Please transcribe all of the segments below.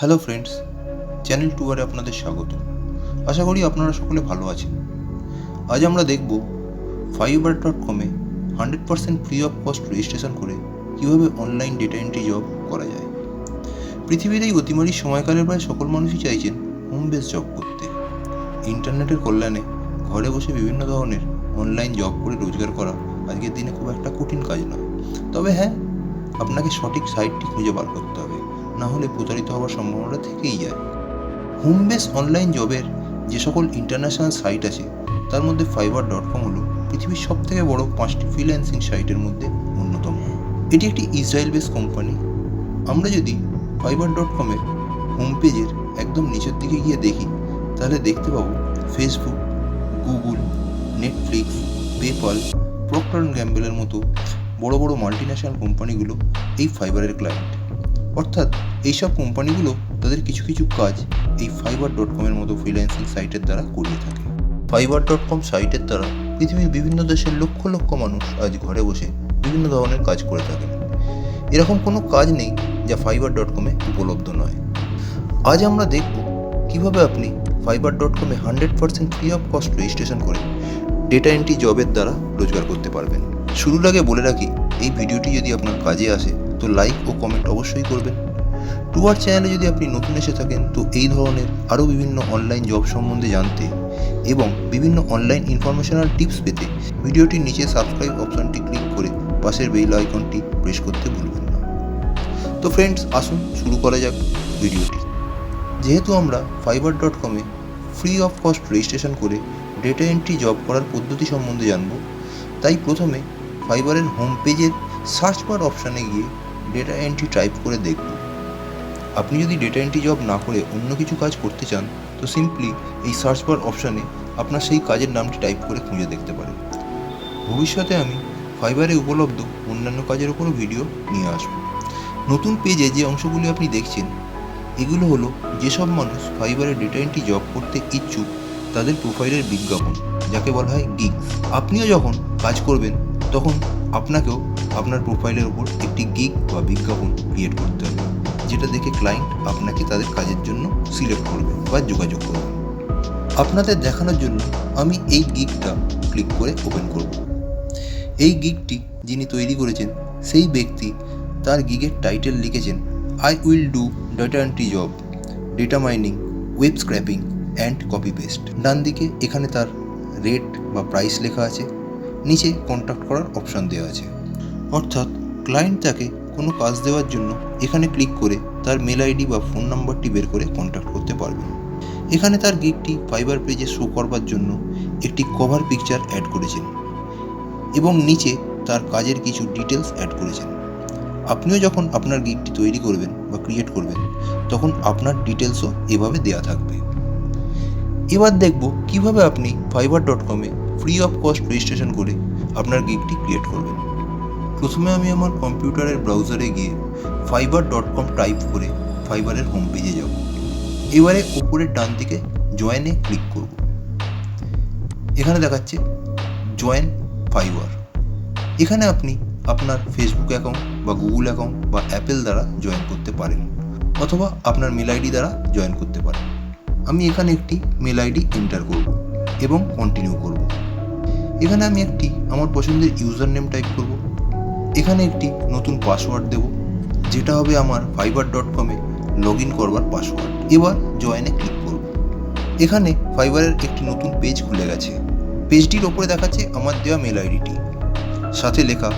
Hello friends, channel টুয়ারে আপনাদের স্বাগত। আশা করি আপনারা সকলে ভালো আছেন। আজ আমরা দেখব fiverr.com-এ 100% ফ্রি অফ কস্ট রেজিস্ট্রেশন করে কীভাবে অনলাইন ডেটা এন্ট্রি জব করা যায়। পৃথিবীর এই অতিমারী সময়কালের প্রায় সকল মানুষই চাইছেন হোম বেস জব করতে। ইন্টারনেটের কল্যাণে ঘরে বসে বিভিন্ন ধরনের অনলাইন জব করে রোজগার করা আজকের দিনে খুব একটা কঠিন কাজ নয়। তবে হ্যাঁ, আপনাকে সঠিক সাইটটি খুঁজে বার করতে হবে, না হলে প্রতারিত হওয়ার সম্ভাবনাটা থেকেই যায়। হোম বেস অনলাইন জবের যে সকল ইন্টারন্যাশনাল সাইট আছে তার মধ্যে fiverr.com হলো পৃথিবীর সবথেকে বড় 5টি ফ্রিল্যান্সিং সাইটের মধ্যে অন্যতম। এটি একটি ইসরায়েল বেস কোম্পানি। আমরা যদি fiverr.com-এর হোম পেজের একদম নিচের দিকে গিয়ে দেখি, তাহলে দেখতে পাবো Facebook, Google, Netflix, PayPal, Procter and গ্যাম্বেলের মতো বড় বড় মাল্টিন্যাশনাল কোম্পানিগুলো এই ফাইবারের ক্লায়েন্ট। অর্থাৎ এইসব কোম্পানিগুলো তাদের কিছু কিছু কাজ এই fiverr.com-এর মতো ফ্রিল্যান্সিং সাইটের দ্বারা করিয়ে থাকে। fiverr.com সাইটের দ্বারা পৃথিবীর বিভিন্ন দেশের লক্ষ লক্ষ মানুষ আজ ঘরে বসে বিভিন্ন ধরনের কাজ করে থাকেন। এরকম কোনো কাজ নেই যা fiverr.com-এ উপলব্ধ নয়। আজ আমরা দেখব কিভাবে আপনি fiverr.com-এ 100% ফ্রি অফ কস্ট রেজিস্ট্রেশন করে ডেটা এন্ট্রি জবের দ্বারা রোজগার করতে পারবেন। শুরুর আগে বলে রাখি, এই ভিডিওটি যদি আপনার কাজে আসে তো লাইক ও কমেন্ট অবশ্যই করবেন। টুয়ার চ্যানেলে যদি আপনি নতুন এসে থাকেন তো এই ধরনের আরও বিভিন্ন অনলাইন জব সম্বন্ধে জানতে এবং বিভিন্ন অনলাইন ইনফরমেশনাল টিপস পেতে ভিডিওটির নিচে সাবস্ক্রাইব অপশনটি ক্লিক করে পাশের বেল আইকনটি প্রেস করতে ভুলবেন না। তো ফ্রেন্ডস, আসুন শুরু করা যাক ভিডিওটি। যেহেতু আমরা fiverr.com-এ ফ্রি অফ কস্ট রেজিস্ট্রেশন করে ডেটা এন্ট্রি জব করার পদ্ধতি সম্বন্ধে জানব, তাই প্রথমে ফাইবারের হোম পেজের সার্চ বার অপশানে গিয়ে ডেটা এন্ট্রি টাইপ করে দেখব। আপনি যদি ডেটা এন্ট্রি জব না করে অন্য কিছু কাজ করতে চান তো সিম্পলি এই সার্চ বার অপশানে আপনার সেই কাজের নামটি টাইপ করে খুঁজে দেখতে পারেন। ভবিষ্যতে আমি ফাইবারে উপলব্ধ অন্যান্য কাজের উপরও ভিডিও নিয়ে আসব। নতুন পেজে যে অংশগুলি আপনি দেখছেন এগুলো হলো যেসব মানুষ ফাইবারে ডেটা এন্ট্রি জব করতে ইচ্ছুক তাদের প্রোফাইলের বিজ্ঞাপন, যাকে বলা হয় গিগস। আপনিও যখন কাজ করবেন তখন আপনাকেও আপনার প্রোফাইলের উপর একটি গিগ বা বিজ্ঞাপন ক্রিয়েট করতে হবে, যেটা দেখে ক্লায়েন্ট আপনাকে তাদের কাজের জন্য সিলেক্ট করবে বা যোগাযোগ করবে। আপনাদের দেখানোর জন্য আমি এই গিগটা ক্লিক করে ওপেন করব। এই গিগটি যিনি তৈরি করেছেন সেই ব্যক্তি তার গিগের টাইটেল লিখেছেন I will do data entry job, data mining, web scraping and copy paste. ডান দিকে এখানে তার রেট বা প্রাইস লেখা আছে, নিচে কন্ট্যাক্ট করার অপশান দেওয়া আছে। অর্থাৎ ক্লায়েন্ট তাকে কোনো কাজ দেওয়ার জন্য এখানে ক্লিক করে তার মেল আইডি বা ফোন নাম্বারটি বের করে কন্ট্যাক্ট করতে পারবেন। এখানে তার গিগটি ফাইবার পেজে শো করবার জন্য একটি কভার পিকচার অ্যাড করেছেন এবং নিচে তার কাজের কিছু ডিটেলস অ্যাড করেছেন। আপনিও যখন আপনার গিগটি তৈরি করবেন বা ক্রিয়েট করবেন তখন আপনার ডিটেলসও এভাবে দেওয়া থাকবে। এবার দেখব কিভাবে আপনি fiverr.com-এ ফ্রি অফ কস্ট রেজিস্ট্রেশন করে আপনার গিগটি ক্রিয়েট করবেন। প্রথমে আমি আমার কম্পিউটারের ব্রাউজারে গিয়ে fiverr.com টাইপ করে ফাইবারের হোম পেজে যাব। এবারে উপরের ডান দিকে জয়েনে ক্লিক করব। এখানে দেখাচ্ছে জয়েন ফাইবার। এখানে আপনি আপনার ফেসবুক অ্যাকাউন্ট বা গুগল অ্যাকাউন্ট বা অ্যাপেল দ্বারা জয়েন করতে পারেন, অথবা আপনার মেল আইডি দ্বারা জয়েন করতে পারেন। আমি এখানে একটি মেল আইডি এন্টার করব এবং কন্টিনিউ করব। এখানে আমি একটি আমার পছন্দের ইউজার নেম টাইপ করব। এখানে একটি নতুন পাসওয়ার্ড দেব, যেটা হবে আমার fiverr.com-এ লগ ইন করবার পাসওয়ার্ড। এবার জয়েনে ক্লিক করব। এখানে ফাইবারের একটি নতুন পেজ খুলে গেছে। পেজটির ওপরে দেখাচ্ছে আমার দেওয়া মেল আইডিটি, সাথে লেখা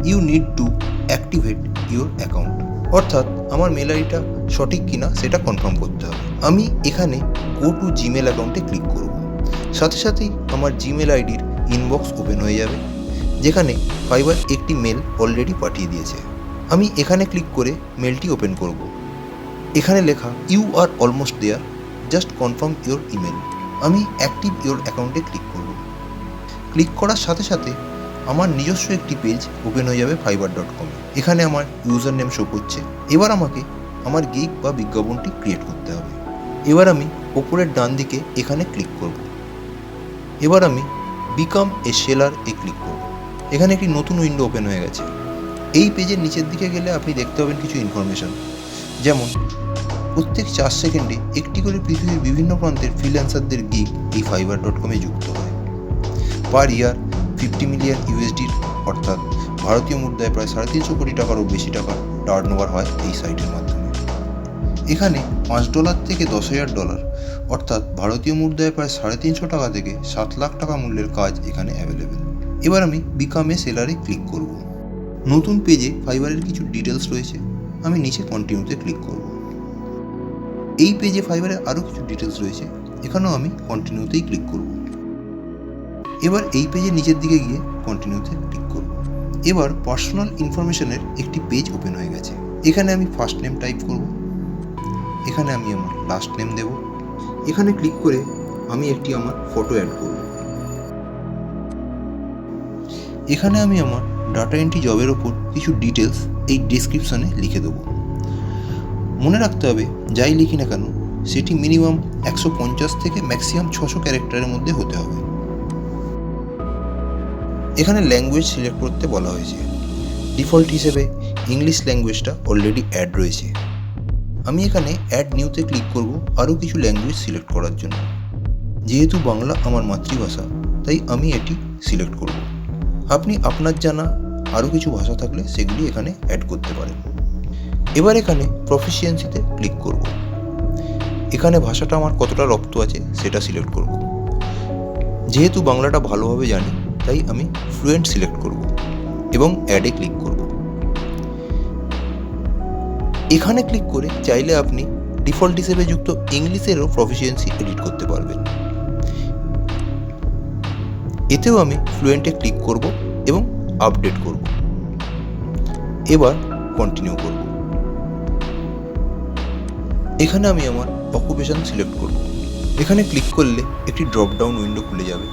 you need to activate your account. অর্থাৎ আমার মেল আইডিটা সঠিক কিনা সেটা কনফার্ম করতে হবে। আমি এখানে গো টু জিমেল অ্যাকাউন্টে ক্লিক করব। সাথে সাথেই আমার জিমেল আইডির ইনবক্স ওপেন হয়ে যাবে, যেখানে ফাইবার একটি মেল অলরেডি পাঠিয়ে দিয়েছে। আমি এখানে ক্লিক করে মেলটি ওপেন করব। এখানে লেখা you are almost there, just confirm your email. আমি অ্যাক্টিভ ইউর অ্যাকাউন্টে ক্লিক করব। ক্লিক করার সাথে সাথে আমার নিজস্ব একটি পেজ ওপেন হয়ে যাবে fiverr.com। এখানে আমার ইউজার নেম শো করছে। এবার আমাকে আমার গিগ বা বিজ্ঞাপনটি ক্রিয়েট করতে হবে। এবার আমি ওপরের ডান দিকে এখানে ক্লিক করব। এবার আমি become a seller A click করব। এখানে একটি নতুন উইন্ডো ওপেন হয়ে গেছে। এই পেজের নিচের দিকে গেলে আপনি দেখতে পাবেন কিছু ইনফরমেশন, যেমন প্রত্যেক 4 সেকেন্ডে একটি করে পৃথিবীর বিভিন্ন প্রান্তের ফ্রিল্যান্সারদের গিগ এই fiverr.com-এ যুক্ত হয়। পার ইয়ার 50 মিলিয়ন ইউএসডির অর্থাৎ ভারতীয় মুদ্রায় প্রায় 350 কোটি টাকারও বেশি টাকার টার্নওভার হয় এই সাইটের মাধ্যমে। এখানে $5 থেকে $10,000 অর্থাৎ ভারতীয় মুদ্রায় প্রায় 350 টাকা থেকে 7 লাখ টাকা মূল্যের কাজ এখানে অ্যাভেলেবেল। এবার আমি বিকাম এ সেলারে ক্লিক করব। নতুন পেজে ফাইবারের কিছু ডিটেলস রয়েছে, আমি নিচে কন্টিনিউতে ক্লিক করব। এই পেজে ফাইবারের আরও কিছু ডিটেলস রয়েছে, এখানেও আমি কন্টিনিউতেই ক্লিক করব। এবার এই পেজের নিচের দিকে গিয়ে কন্টিনিউতে ক্লিক করব। এবার পার্সোনাল ইনফরমেশনের একটি পেজ ওপেন হয়ে গেছে। এখানে আমি ফার্স্ট নেম টাইপ করব, এখানে আমি আমার লাস্ট নেম দেব। এখানে ক্লিক করে আমি একটি আমার ফটো অ্যাড করব। এখানে আমি আমার ডাটা এন্ট্রি জবের ওপর কিছু ডিটেলস এই ডেসক্রিপশনে লিখে দেবো। মনে রাখতে হবে যাই লিখি না কেন সেটি মিনিমাম 150 থেকে ম্যাক্সিমাম 600 ক্যারেক্টারের মধ্যে হতে হবে। এখানে ল্যাঙ্গুয়েজ সিলেক্ট করতে বলা হয়েছে, ডিফল্ট হিসেবে ইংলিশ ল্যাঙ্গুয়েজটা অলরেডি অ্যাড রয়েছে। আমি এখানে অ্যাড নিউতে ক্লিক করব আরও কিছু ল্যাঙ্গুয়েজ সিলেক্ট করার জন্য। যেহেতু বাংলা আমার মাতৃভাষা তাই আমি এটি সিলেক্ট করব। আপনি আপনার জানা আরও কিছু ভাষা থাকলে সেগুলি এখানে অ্যাড করতে পারেন। এবার এখানে প্রফিসিয়েন্সিতে ক্লিক করব। এখানে ভাষাটা আমার কতটা রপ্ত আছে সেটা সিলেক্ট করব। যেহেতু বাংলাটা ভালোভাবে জানি তাই আমি ফ্লুয়েন্ট সিলেক্ট করব এবং অ্যাডে ক্লিক করব। এখানে ক্লিক করে চাইলে আপনি ডিফল্ট হিসেবে যুক্ত ইংলিশেরও প্রফিসিয়েন্সি এডিট করতে পারবেন। এতেও আমি ফ্লুয়েন্টে ক্লিক করব এবং আপডেট করব। এবার কন্টিনিউ করব। এখানে আমি আমার অকুপেশন সিলেক্ট করব। এখানে ক্লিক করলে একটি ড্রপ ডাউন উইন্ডো খুলে যাবে।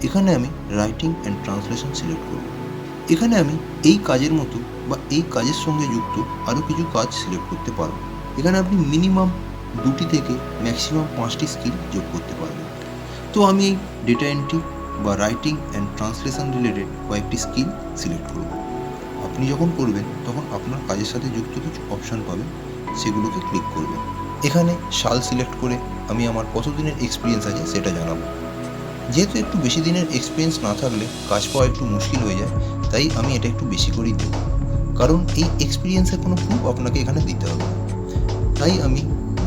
এখানে আমি রাইটিং অ্যান্ড ট্রান্সলেশন সিলেক্ট করব। এখানে আমি এই কাজের মতো বা এই কাজের সঙ্গে যুক্ত আরও কিছু কাজ সিলেক্ট করতে পারব। এখানে আপনি মিনিমাম 2টি থেকে ম্যাক্সিমাম 5টি স্কিল যোগ করতে পারবেন। তো আমি এই ডেটা এন্ট্রি বা রাইটিং অ্যান্ড ট্রান্সলেশন রিলেটেড কয়েকটি স্কিল সিলেক্ট করব। আপনি যখন করবেন তখন আপনার কাজের সাথে যুক্ত কিছু অপশান পাবেন, সেগুলোকে ক্লিক করবেন। এখানে সাল সিলেক্ট করে আমি আমার কতদিনের এক্সপিরিয়েন্স আছে সেটা জানাবো। যেহেতু একটু বেশি দিনের এক্সপিরিয়েন্স না থাকলে কাজ পাওয়া একটু মুশকিল হয়ে যায়, তাই আমি এটা একটু বেশি করেই দেবো, কারণ এই এক্সপিরিয়েন্সের কোনো প্রুফ আপনাকে এখানে দিতে হবে। তাই আমি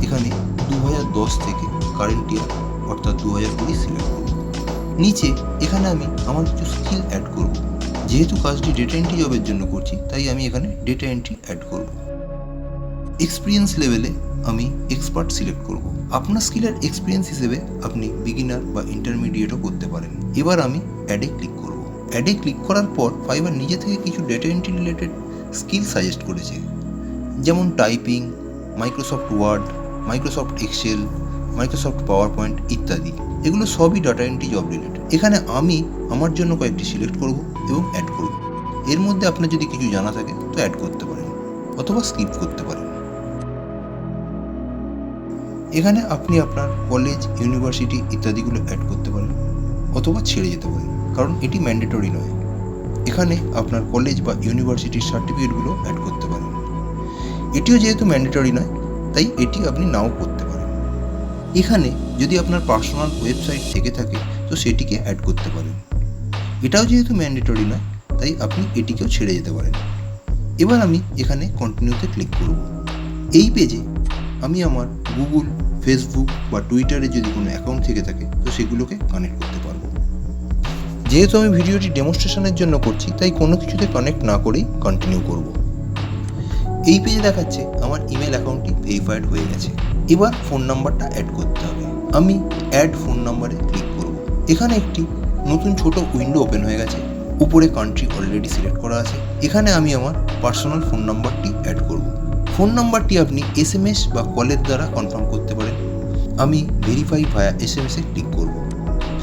এখানে 2010 থেকে কারেন্ট ইয়ার অর্থাৎ 2020 সিলেক্ট করব। নিচে এখানে আমি আমার কিছু স্কিল অ্যাড করব। যেহেতু কাজটি ডেটা এন্ট্রি জবের জন্য করছি তাই আমি এখানে ডেটা এন্ট্রি অ্যাড করব। এক্সপিরিয়েন্স লেভেলে আমি এক্সপার্ট সিলেক্ট করব। আপনার স্কিলের এক্সপিরিয়েন্স হিসেবে আপনি বিগিনার বা ইন্টারমিডিয়েটও করতে পারেন। এবার আমি অ্যাডে ক্লিক করব। অ্যাডে ক্লিক করার পর ফাইবার নিজে থেকে কিছু data entry related skill suggest করেছে, যেমন typing, Microsoft Word, Microsoft Excel, Microsoft PowerPoint ইত্যাদি। এগুলো সবই ডাটা এন্ট্রি জব রিলেটেড। এখানে আমি আমার জন্য কয়েকটি সিলেক্ট করব এবং অ্যাড করব। এর মধ্যে আপনার যদি কিছু জানা থাকে তো অ্যাড করতে পারেন অথবা স্কিপ করতে পারেন। এখানে আপনি আপনার কলেজ, ইউনিভার্সিটি ইত্যাদিগুলো অ্যাড করতে পারেন অথবা ছেড়ে যেতে পারেন, কারণ এটি ম্যান্ডেটরি নয়। এখানে আপনার কলেজ বা ইউনিভার্সিটির সার্টিফিকেটগুলো অ্যাড করতে পারেন। এটিও যেহেতু ম্যান্ডেটরি নয় তাই এটি আপনি নাও করতে পারেন। এখানে যদি আপনার পার্সোনাল ওয়েবসাইট থেকে থাকে তো সেটিকে অ্যাড করতে পারেন। এটাও যেহেতু ম্যান্ডেটরি নয় তাই আপনি এটিকেও ছেড়ে যেতে পারেন। এবার আমি এখানে কন্টিনিউতে ক্লিক করব। এই পেজে আমি আমার গুগল, ফেসবুক বা টুইটারে যদি কোনো অ্যাকাউন্ট থেকে থাকে তো সেগুলোকে কানেক্ট করতে পারবো। যেহেতু আমি ভিডিওটি ডেমনস্ট্রেশনের জন্য করছি তাই কোনো কিছুতে কানেক্ট না করেই কন্টিনিউ করব। এই পেজে দেখাচ্ছে আমার ইমেল অ্যাকাউন্টটি ভেরিফাইড হয়ে গেছে। এবার ফোন নাম্বারটা অ্যাড করতে হবে। আমি অ্যাড ফোন নাম্বারে ক্লিক করব। এখানে একটি নতুন ছোট উইন্ডো ওপেন হয়ে গেছে। উপরে কান্ট্রি অলরেডি সিলেক্ট করা আছে। এখানে আমি আমার পার্সোনাল ফোন নাম্বারটি অ্যাড করব। ফোন নাম্বারটি আপনি SMS বা কলের দ্বারা কনফার্ম করতে পারেন। আমি ভেরিফাই ভায়া SMS-এ ক্লিক করব।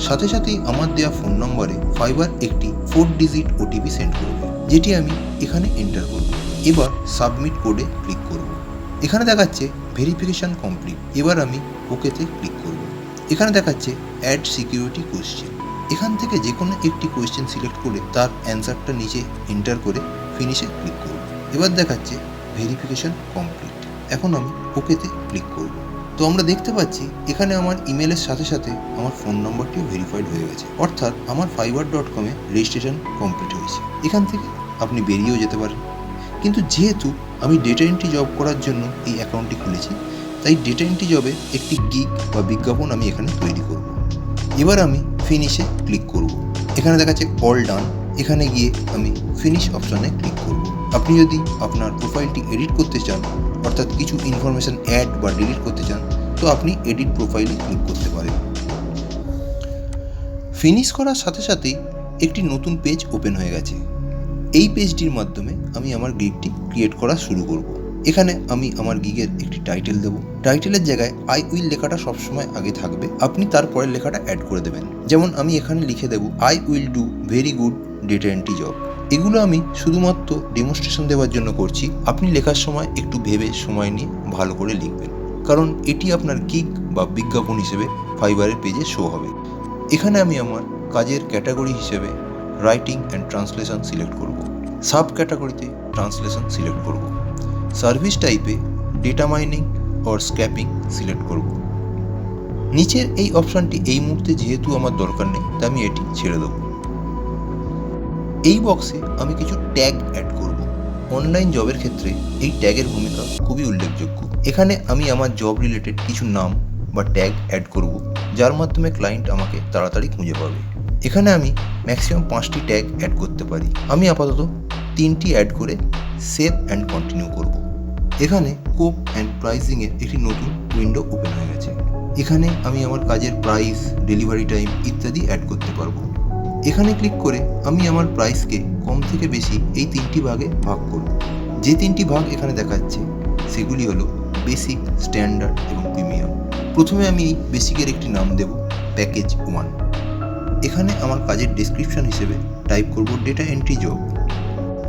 সাথে সাথেই আমার দেওয়া ফোন নম্বরে ফাইবার একটি 4 ডিজিট OTP সেন্ড করবে, যেটি আমি এখানে এন্টার করব। এবার সাবমিট কোডে ক্লিক করব। এখানে দেখাচ্ছে ভেরিফিকেশন কমপ্লিট। এবার আমি ওকেতে ক্লিক করব। এখানে দেখাচ্ছে অ্যাড সিকিউরিটি কোয়েশ্চেন। এখান থেকে যে কোনো একটি কোয়েশ্চেন সিলেক্ট করে তার অ্যান্সারটা নিচে এন্টার করে ফিনিশে ক্লিক করব। এবার দেখাচ্ছে ভেরিফিকেশন কমপ্লিট। এখন আমি ওকেতে ক্লিক করব। তো আমরা দেখতে পাচ্ছি এখানে আমার ইমেলের সাথে সাথে আমার ফোন নম্বরটিও ভেরিফাইড হয়ে গেছে, অর্থাৎ আমার fiverr.com রেজিস্ট্রেশন কমপ্লিট হয়েছে। এখান থেকে আপনি বেরিয়েও যেতে পারেন। কিন্তু যেহেতু আমি ডেটা এন্ট্রি জব করার জন্য এই অ্যাকাউন্টটি খুলেছি, তাই ডেটা এন্ট্রি জবের একটি গিগ বা বিজ্ঞাপন আমি এখানে তৈরি করব। এবার আমি ফিনিশে ক্লিক করব। এখানে দেখাচ্ছে অল ডান, এখানে গিয়ে আমি ফিনিশ অপশানে ক্লিক করব। আপনি যদি আপনার প্রোফাইলটি এডিট করতে চান, অর্থাৎ কিছু ইনফরমেশান অ্যাড বা ডিলিট করতে চান, তো আপনি এডিট প্রোফাইলে ক্লিক করতে পারেন। ফিনিশ করার সাথে সাথেই একটি নতুন পেজ ওপেন হয়ে গেছে। এই পেজটির মাধ্যমে আমি আমার গিগটি ক্রিয়েট করা শুরু করব। এখানে আমি আমার গিগের একটি টাইটেল দেব। টাইটেলের জায়গায় আই উইল লেখাটা সবসময় আগে থাকবে, আপনি তারপরের লেখাটা অ্যাড করে দেবেন। যেমন আমি এখানে লিখে দেব I will do very good data entry job. এগুলো আমি শুধুমাত্র ডেমনস্ট্রেশন দেওয়ার জন্য করছি। আপনি লেখার সময় একটু ভেবে সময় নিয়ে ভালো করে লিখবেন, কারণ এটি আপনার গিগ বা বিজ্ঞাপন হিসেবে ফাইবারের পেজে শো হবে। এখানে আমি আমার কাজের ক্যাটাগরি হিসেবে রাইটিং অ্যান্ড ট্রান্সলেশন সিলেক্ট করব। সাব ক্যাটাগরিতে ট্রান্সলেশন সিলেক্ট করব। সার্ভিস টাইপে data mining or scrapping select করব। নিচের এই অপশানটি এই মুহূর্তে যেহেতু আমার দরকার নেই, তাই আমি এটি ছেড়ে দেবো। এই বক্সে আমি কিছু ট্যাগ অ্যাড করব। অনলাইন জবের ক্ষেত্রে এই ট্যাগের ভূমিকা খুবই উল্লেখযোগ্য। এখানে আমি আমার জব রিলেটেড কিছু নাম বা ট্যাগ অ্যাড করব, যার মাধ্যমে ক্লায়েন্ট আমাকে তাড়াতাড়ি খুঁজে পাবে। এখানে আমি ম্যাক্সিমাম 5টি ট্যাগ অ্যাড করতে পারি। আমি আপাতত 3টি অ্যাড করে সেভ অ্যান্ড কন্টিনিউ করব। এখানে স্কোপ অ্যান্ড প্রাইসিংয়ের একটি নতুন উইন্ডো ওপেন হয়ে গেছে। এখানে আমি আমার কাজের প্রাইস, ডেলিভারি টাইম ইত্যাদি অ্যাড করতে পারবো। এখানে ক্লিক করে আমি আমার প্রাইসকে কম থেকে বেশি এই 3টি ভাগে ভাগ করব। যে 3টি ভাগ এখানে দেখাচ্ছে সেগুলি হলো বেসিক, স্ট্যান্ডার্ড এবং প্রিমিয়াম। প্রথমে আমি এই বেসিকের একটি নাম দেব প্যাকেজ 1। এখানে আমার কাজের ডেসক্রিপশন হিসেবে টাইপ করব ডেটা এন্ট্রি জব।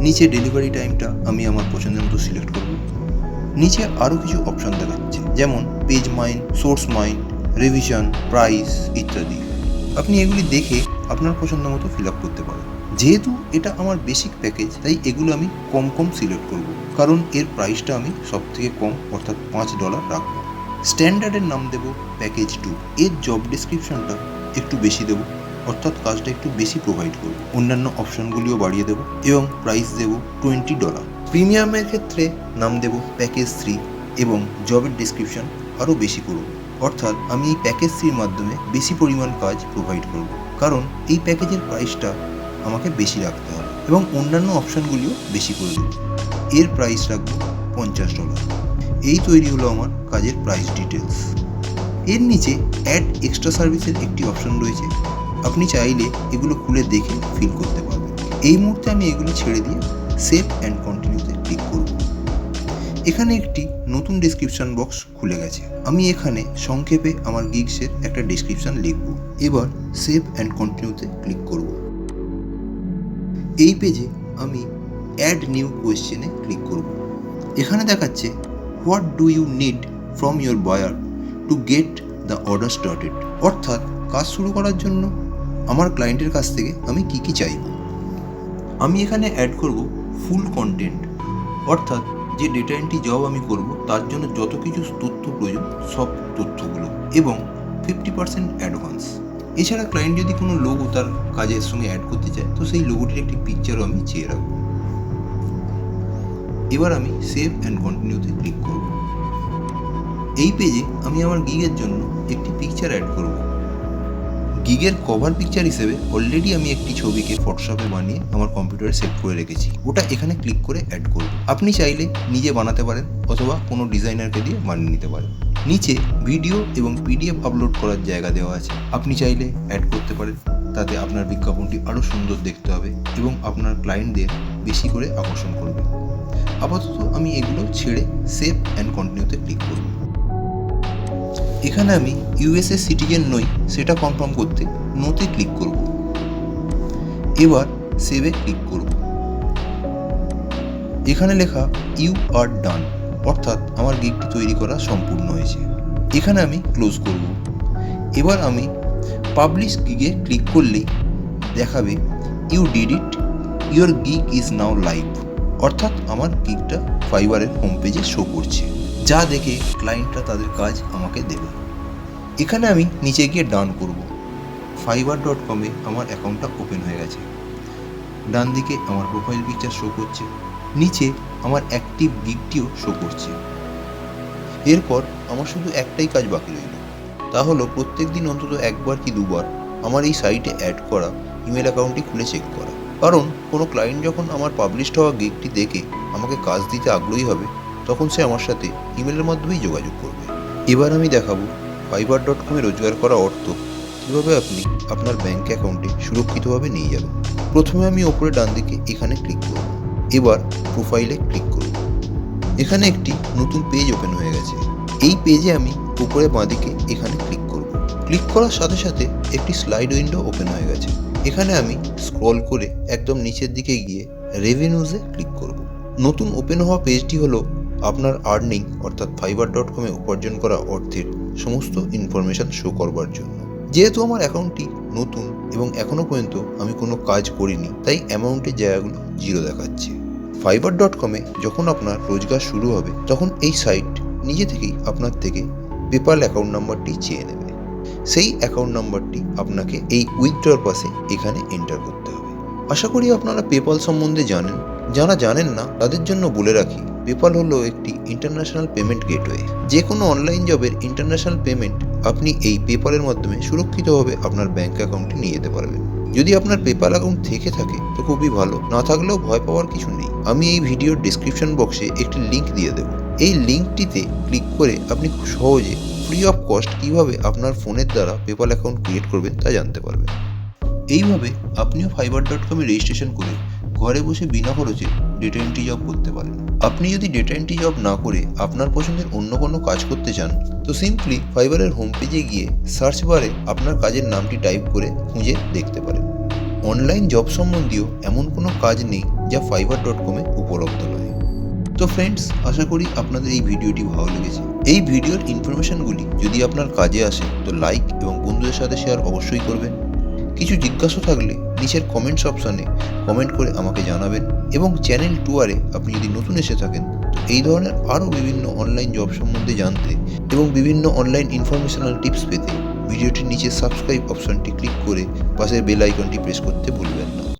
নিচে ডেলিভারি টাইমটা আমি আমার পছন্দের মতো সিলেক্ট করব। নিচে আরও কিছু অপশান দেখাচ্ছে, যেমন page mine, source mine, revision, price ইত্যাদি। আপনি এগুলি দেখে আপনার পছন্দ মতো ফিল আপ করতে পারেন। যেহেতু এটা আমার বেসিক প্যাকেজ, তাই এগুলো আমি কম সিলেক্ট করব, কারণ এর প্রাইসটা আমি সবথেকে কম অর্থাৎ $5 রাখবো। স্ট্যান্ডার্ডের নাম দেব প্যাকেজ 2। এর জব ডিসক্রিপশনটা একটু বেশি দেব, অর্থাৎ কাজটা একটু বেশি প্রোভাইড করব। অন্যান্য অপশানগুলিও বাড়িয়ে দেব এবং প্রাইস দেব $20। প্রিমিয়ামের ক্ষেত্রে নাম দেব প্যাকেজ 3 এবং জবের ডিসক্রিপশন আরও বেশি করব, অর্থাৎ আমি এই প্যাকেজ 3-র মাধ্যমে বেশি পরিমাণ কাজ প্রোভাইড করব, কারণ এই প্যাকেজের প্রাইসটা আমাকে বেশি রাখতে হবে এবং অন্যান্য অপশানগুলিও বেশি করে দেব। এর প্রাইস রাখবো $50। এই তৈরি হলো আমার কাজের প্রাইস ডিটেলস। এর নিচে অ্যাড এক্সট্রা সার্ভিসের একটি অপশান রয়েছে। আপনি চাইলে এগুলো খুলে দেখে ফিল করতে পারবেন। এই মুহূর্তে আমি এগুলো ছেড়ে দিয়ে সেভ অ্যান্ড কন্টিনিউতে ক্লিক করব। এখানে একটি নতুন ডেসক্রিপশন বক্স খুলে গেছে। আমি এখানে সংক্ষেপে আমার গিগসের একটা ডেসক্রিপশন লিখব। এবার সেভ অ্যান্ড কন্টিনিউতে ক্লিক করব। এই পেজে আমি অ্যাড নিউ কোয়েশ্চেনে ক্লিক করব। এখানে দেখাচ্ছে what do you need from your buyer to get the order started, অর্থাৎ কাজ শুরু করার জন্য আমার ক্লায়েন্টের কাছ থেকে আমি কি চাইব। আমি এখানে অ্যাড করব ফুল কন্টেন্ট, অর্থাৎ যে ডেটা এন্ট্রি জব আমি করব তার জন্য যত কিছু তথ্য প্রয়োজন সব তথ্যগুলো এবং 50% অ্যাডভান্স। এছাড়া ক্লায়েন্ট যদি কোনো লোগো তার কাজের সঙ্গে অ্যাড করতে চায়, তো সেই লোগোটির একটি পিকচারও আমি চেয়ে রাখব। এবার আমি সেভ অ্যান্ড কন্টিনিউতে ক্লিক করব। এই পেজে আমি আমার গিগের জন্য একটি পিকচার অ্যাড করব। গিগের কভার পিকচার হিসেবে অলরেডি আমি একটি ছবিকে ফটোশপে বানিয়ে আমার কম্পিউটারে সেভ করে রেখেছি। ওটা এখানে ক্লিক করে অ্যাড করব। আপনি চাইলে নিজে বানাতে পারেন অথবা কোনো ডিজাইনারকে দিয়ে বানিয়ে নিতে পারেন। নিচে ভিডিও এবং পিডিএফ আপলোড করার জায়গা দেওয়া আছে, আপনি চাইলে অ্যাড করতে পারেন। তাতে আপনার বিজ্ঞাপনটি আরও সুন্দর দেখতে হবে এবং আপনার ক্লায়েন্টদের বেশি করে আকর্ষণ করবে। আপাতত আমি এগুলো ছেড়ে সেভ অ্যান্ড কন্টিনিউতে ক্লিক করব। এখানে আমি ইউএসএ সিটিজেন নই সেটা কনফার্ম করতে নোতে ক্লিক করব। এবার সেভে ক্লিক করব। এখানে লেখা ইউ আর ডান, অর্থাৎ আমার গিগটি তৈরি করা সম্পূর্ণ হয়েছে। এখানে আমি ক্লোজ করব। এবার আমি পাবলিশ গিগে ক্লিক করলেই দেখাবে you did it, your gig is now live, অর্থাৎ আমার গিগটা ফাইবারের হোম পেজে শো করছে। যা দেখে ক্লায়েন্টরা তাদের কাজ আমাকে দেবে। এখানে আমি নিচে গিয়ে ডান করব। fiverr.com-এ আমার অ্যাকাউন্টটা ওপেন হয়ে গেছে। ডান দিকে আমার প্রোফাইল পিকচার শো করছে, নিচে আমার অ্যাক্টিভ গিগটিও শো করছে। এরপর আমার শুধু একটাই কাজ বাকি রইল, তা হলো প্রত্যেক দিন অন্তত একবার কি দুবার আমার এই সাইটে অ্যাড করা ইমেল অ্যাকাউন্টটি খুলে চেক করা। কারণ কোনো ক্লায়েন্ট যখন আমার পাবলিশড হওয়া গিগটি দেখে আমাকে কাজ দিতে আগ্রহী হবে, তখন সে আমার সাথে ইমেলের মাধ্যমেই যোগাযোগ করবে। এবার আমি দেখাবো fiverr.com-এ রোজগার করা অর্থ কীভাবে আপনি আপনার ব্যাঙ্ক অ্যাকাউন্টে সুরক্ষিতভাবে নিয়ে যাবেন। প্রথমে আমি ওপরে ডান দিকে এখানে ক্লিক করব। এবার প্রোফাইলে ক্লিক করব। এখানে একটি নতুন পেজ ওপেন হয়ে গেছে। এই পেজে আমি উপরে বাঁদিকে এখানে ক্লিক করব। ক্লিক করার সাথে সাথে একটি স্লাইড উইন্ডো ওপেন হয়ে গেছে। এখানে আমি স্ক্রল করে একদম নিচের দিকে গিয়ে রেভিনিউজে ক্লিক করব। নতুন ওপেন হওয়া পেজটি হলো আপনার আর্নিং অর্থাৎ fiverr.com-এ উপার্জন করা অর্থের সমস্ত ইনফরমেশন শো করবার জন্য। যেহেতু আমার অ্যাকাউন্টটি নতুন এবং এখনও পর্যন্ত আমি কোনো কাজ করিনি, তাই অ্যামাউন্টের জায়গাগুলো জিরো দেখাচ্ছে। fiverr.com-এ যখন আপনার রোজগার শুরু হবে, তখন এই সাইট নিজে থেকেই আপনার থেকে পেপাল অ্যাকাউন্ট নাম্বারটি চেয়ে নেবে। সেই অ্যাকাউন্ট নাম্বারটি আপনাকে এই উইথড্রর পাশে এখানে এন্টার করতে হবে। আশা করি আপনারা পেপাল সম্বন্ধে জানেন। যারা জানেন না তাদের জন্য বলে রাখি, পেপাল হলো একটি ইন্টারন্যাশনাল পেমেন্ট গেটওয়ে। যে কোনো অনলাইন জবের ইন্টারন্যাশনাল পেমেন্ট আপনি এই পেপালের মাধ্যমে সুরক্ষিতভাবে আপনার ব্যাঙ্ক অ্যাকাউন্টে নিয়ে যেতে পারবেন। যদি আপনার পেপাল অ্যাকাউন্ট থেকে থাকে তো খুবই ভালো, না থাকলেও ভয় পাওয়ার কিছু নেই। আমি এই ভিডিওর ডিসক্রিপশন বক্সে একটি লিঙ্ক দিয়ে দেবো। এই লিঙ্কটিতে ক্লিক করে আপনি খুব সহজে ফ্রি অফ কস্ট কীভাবে আপনার ফোনের দ্বারা পেপাল অ্যাকাউন্ট ক্রিয়েট করবেন তা জানতে পারবেন। এইভাবে আপনিও fiverr.com-এ রেজিস্ট্রেশন করে ঘরে বসে বিনা খরচে ডেটা এন্ট্রি জব করতে পারেন। আপনি যদি ডেটা এন্ট্রি জব না করে আপনার পছন্দের অন্য কোনো কাজ করতে চান, তো সিম্পলি ফাইবারের হোম পেজে গিয়ে সার্চ বারে আপনার কাজের নামটি টাইপ করে খুঁজে দেখতে পারেন। অনলাইন জব সম্বন্ধীয় এমন কোনো কাজ নেই যা fiverr.com-এ উপলব্ধ নয়। তো ফ্রেন্ডস, আশা করি আপনাদের এই ভিডিওটি ভালো লেগেছে। এই ভিডিওর ইনফরমেশনগুলি যদি আপনার কাজে আসে তো লাইক এবং বন্ধুদের সাথে শেয়ার অবশ্যই করবেন। কিছু জিজ্ঞাসা থাকলে নিচের কমেন্টস অপশানে কমেন্ট করে আমাকে জানাবেন। এবং চ্যানেল 2 আপনি যদি নতুন এসে থাকেন তো এই ধরনের আরও বিভিন্ন অনলাইন জব সম্বন্ধে জানতে এবং বিভিন্ন অনলাইন ইনফরমেশনাল টিপস পেতে ভিডিওটির নিচে সাবস্ক্রাইব অপশানটি ক্লিক করে পাশের বেল আইকনটি প্রেস করতে ভুলবেন না।